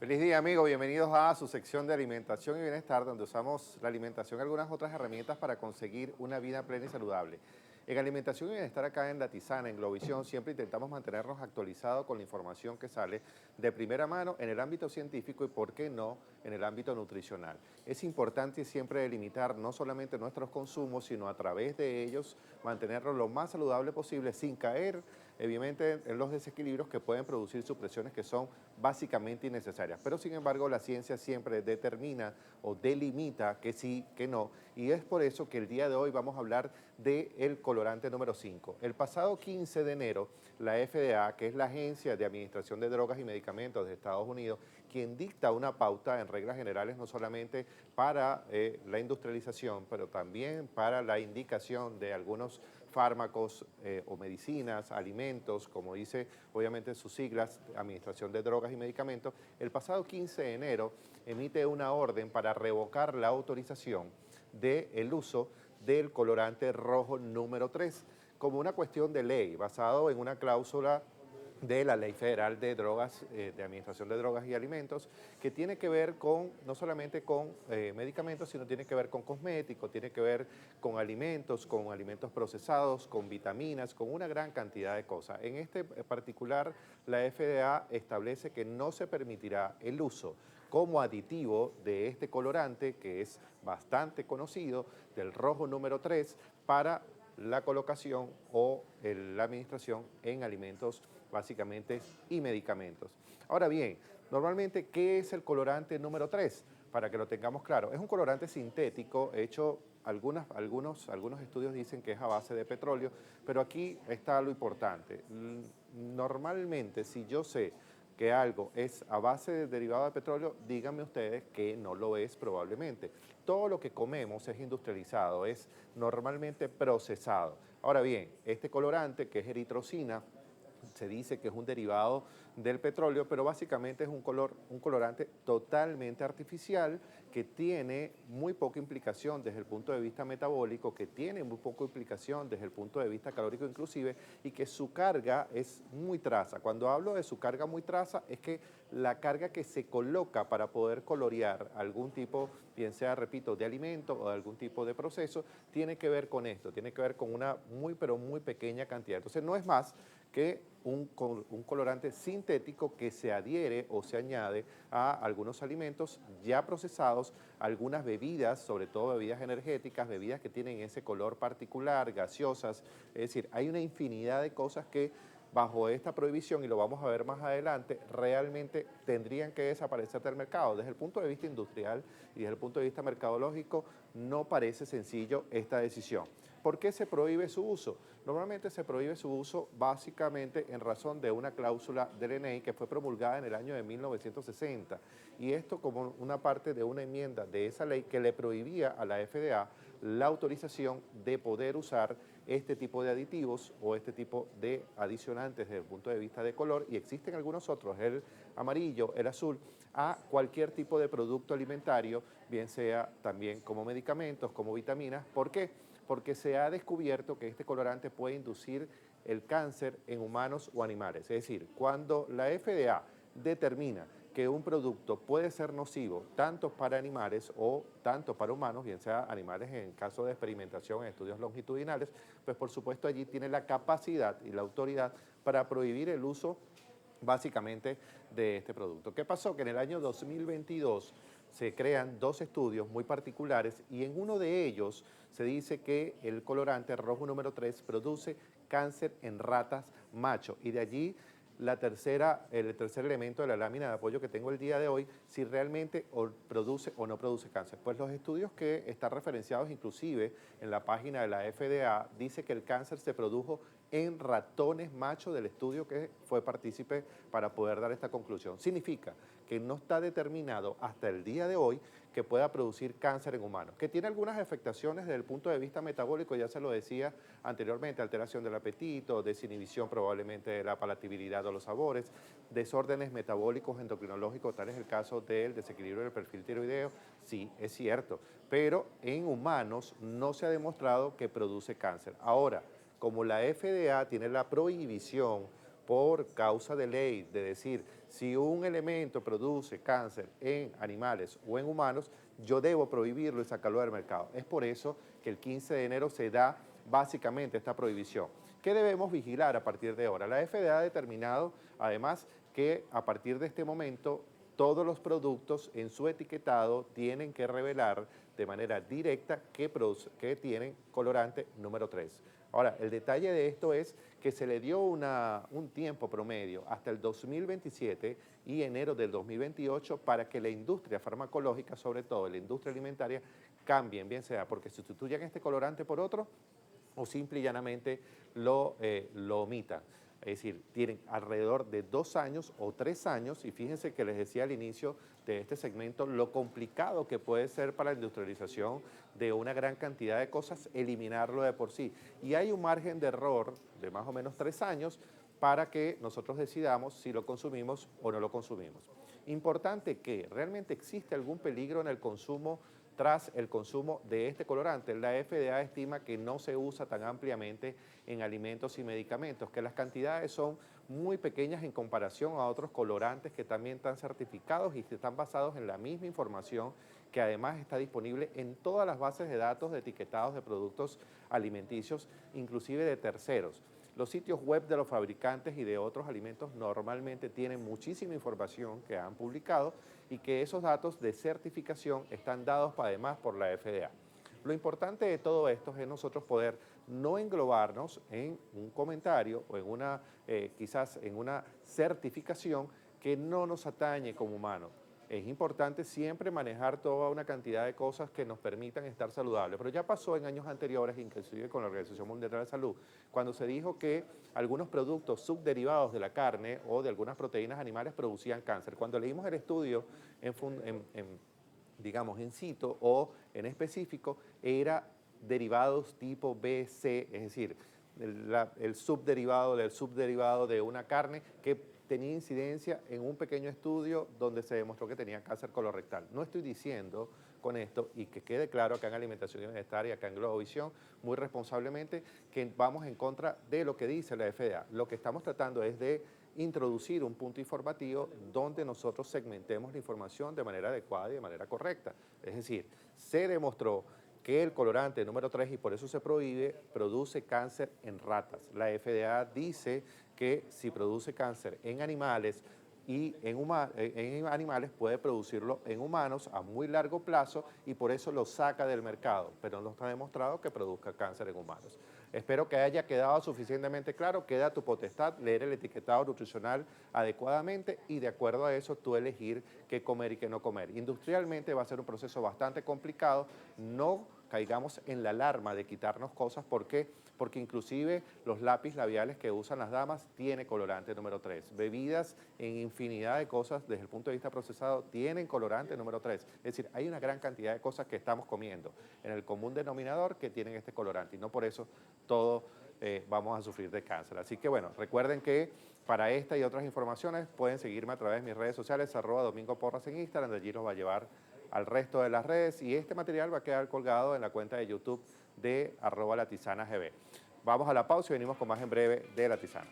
Feliz día, amigos. Bienvenidos a su sección de alimentación y bienestar, donde usamos la alimentación y algunas otras herramientas para conseguir una vida plena y saludable. En alimentación y bienestar acá en La Tisana, en Globovisión, siempre intentamos mantenernos actualizados con la información que sale de primera mano en el ámbito científico y, por qué no, en el ámbito nutricional. Es importante siempre delimitar no solamente nuestros consumos, sino a través de ellos mantenerlos lo más saludable posible sin caer, evidentemente, en los desequilibrios que pueden producir supresiones que son básicamente innecesarias. Pero, sin embargo, la ciencia siempre determina o delimita que sí, que no, y es por eso que el día de hoy vamos a hablar del colorante número 5. El pasado 15 de enero, la FDA, que es la Agencia de Administración de Drogas y Medicamentos de Estados Unidos, quien dicta una pauta en reglas generales no solamente para la industrialización, pero también para la indicación de algunos fármacos o medicinas, alimentos, como dice obviamente sus siglas, Administración de Drogas y Medicamentos, el pasado 15 de enero emite una orden para revocar la autorización del uso del colorante rojo número 3 como una cuestión de ley, basado en una cláusula de la Ley Federal de Drogas, de Administración de Drogas y Alimentos, que tiene que ver con, no solamente con medicamentos, sino tiene que ver con cosméticos, tiene que ver con alimentos procesados, con vitaminas, con una gran cantidad de cosas. En este particular, la FDA establece que no se permitirá el uso como aditivo de este colorante, que es bastante conocido, del rojo número 3, para la colocación o la administración en alimentos básicamente y medicamentos. Ahora bien, normalmente, ¿qué es el colorante número 3? Para que lo tengamos claro, es un colorante sintético hecho, algunos estudios dicen que es a base de petróleo, pero aquí está lo importante. Normalmente, si yo sé que algo es a base de derivado de petróleo, díganme ustedes que no lo es probablemente. Todo lo que comemos es industrializado, es normalmente procesado. Ahora bien, este colorante, que es eritrocina, se dice que es un derivado del petróleo, pero básicamente es un colorante totalmente artificial que tiene muy poca implicación desde el punto de vista metabólico, que tiene muy poca implicación desde el punto de vista calórico inclusive, y que su carga es muy traza. Cuando hablo de su carga muy traza, es que la carga que se coloca para poder colorear algún tipo, bien sea, repito, de alimento o de algún tipo de proceso, tiene que ver con esto, tiene que ver con una muy, pero muy pequeña cantidad. Entonces no es más que un colorante sintético que se adhiere o se añade a algunos alimentos ya procesados, algunas bebidas, sobre todo bebidas energéticas, bebidas que tienen ese color particular, gaseosas. Es decir, hay una infinidad de cosas que bajo esta prohibición, y lo vamos a ver más adelante, realmente tendrían que desaparecer del mercado. Desde el punto de vista industrial y desde el punto de vista mercadológico, no parece sencillo esta decisión. ¿Por qué se prohíbe su uso? Normalmente se prohíbe su uso básicamente en razón de una cláusula del ENEI que fue promulgada en el año de 1960, y esto como una parte de una enmienda de esa ley que le prohibía a la FDA la autorización de poder usar este tipo de aditivos o este tipo de adicionantes desde el punto de vista de color, y existen algunos otros, el amarillo, el azul, a cualquier tipo de producto alimentario, bien sea también como medicamentos, como vitaminas. ¿Por qué? Porque se ha descubierto que este colorante puede inducir el cáncer en humanos o animales. Es decir, cuando la FDA determina que un producto puede ser nocivo tanto para animales o tanto para humanos, bien sea animales en caso de experimentación en estudios longitudinales, pues por supuesto allí tiene la capacidad y la autoridad para prohibir el uso básicamente de este producto. ¿Qué pasó? Que en el año 2022 se crean dos estudios muy particulares, y en uno de ellos se dice que el colorante rojo número 3 produce cáncer en ratas macho, y de allí el tercer elemento de la lámina de apoyo que tengo el día de hoy, si realmente produce o no produce cáncer. Pues los estudios que están referenciados inclusive en la página de la FDA dice que el cáncer se produjo en ratones machos del estudio que fue partícipe para poder dar esta conclusión. Significa que no está determinado hasta el día de hoy que pueda producir cáncer en humanos, que tiene algunas afectaciones desde el punto de vista metabólico, ya se lo decía anteriormente, alteración del apetito, desinhibición probablemente de la palatabilidad o los sabores, desórdenes metabólicos endocrinológicos, tal es el caso del desequilibrio del perfil tiroideo. Sí, es cierto, pero en humanos no se ha demostrado que produce cáncer. Ahora, como la FDA tiene la prohibición por causa de ley, de decir, si un elemento produce cáncer en animales o en humanos, yo debo prohibirlo y sacarlo del mercado. Es por eso que el 15 de enero se da básicamente esta prohibición. ¿Qué debemos vigilar a partir de ahora? La FDA ha determinado, además, que a partir de este momento todos los productos en su etiquetado tienen que revelar de manera directa que tienen colorante número 3. Ahora, el detalle de esto es que se le dio un tiempo promedio hasta el 2027 y enero del 2028 para que la industria farmacológica, sobre todo la industria alimentaria, cambien, bien sea porque sustituyan este colorante por otro o simple y llanamente lo omitan. Es decir, tienen alrededor de 2 años o 3 años, y fíjense que les decía al inicio de este segmento lo complicado que puede ser para la industrialización de una gran cantidad de cosas, eliminarlo de por sí. Y hay un margen de error de más o menos 3 años para que nosotros decidamos si lo consumimos o no lo consumimos. Importante que realmente existe algún peligro en el consumo tras el consumo de este colorante. La FDA estima que no se usa tan ampliamente en alimentos y medicamentos, que las cantidades son muy pequeñas en comparación a otros colorantes que también están certificados y están basados en la misma información que además está disponible en todas las bases de datos de etiquetados de productos alimenticios, inclusive de terceros. Los sitios web de los fabricantes y de otros alimentos normalmente tienen muchísima información que han publicado y que esos datos de certificación están dados además por la FDA. Lo importante de todo esto es nosotros poder no englobarnos en un comentario o en quizás en una certificación que no nos atañe como humanos. Es importante siempre manejar toda una cantidad de cosas que nos permitan estar saludables, pero ya pasó en años anteriores, inclusive con la Organización Mundial de la Salud, cuando se dijo que algunos productos subderivados de la carne o de algunas proteínas animales producían cáncer. Cuando leímos el estudio digamos, in situ o en específico, era derivados tipo B, C, es decir, el subderivado del subderivado de una carne que tenía incidencia en un pequeño estudio donde se demostró que tenía cáncer colorectal. No estoy diciendo con esto, y que quede claro acá en Alimentación y Bienestar y acá en Globovisión, muy responsablemente, que vamos en contra de lo que dice la FDA. Lo que estamos tratando es de introducir un punto informativo donde nosotros segmentemos la información de manera adecuada y de manera correcta. Es decir, se demostró que el colorante número 3, y por eso se prohíbe, produce cáncer en ratas. La FDA dice que si produce cáncer en animales y en animales puede producirlo en humanos a muy largo plazo y por eso lo saca del mercado, pero no está demostrado que produzca cáncer en humanos. Espero que haya quedado suficientemente claro. Queda a tu potestad leer el etiquetado nutricional adecuadamente y de acuerdo a eso tú elegir qué comer y qué no comer. Industrialmente va a ser un proceso bastante complicado. No caigamos en la alarma de quitarnos cosas. ¿Por qué? Porque inclusive los lápiz labiales que usan las damas tiene colorante número 3. Bebidas en infinidad de cosas desde el punto de vista procesado tienen colorante número 3. Es decir, hay una gran cantidad de cosas que estamos comiendo en el común denominador que tienen este colorante y no por eso todos vamos a sufrir de cáncer. Así que bueno, recuerden que para esta y otras informaciones pueden seguirme a través de mis redes sociales, @DomingoPorras en Instagram, de allí los va a llevar al resto de las redes y este material va a quedar colgado en la cuenta de YouTube de @LaTizanaGB. Vamos a la pausa y venimos con más en breve de La Tisana.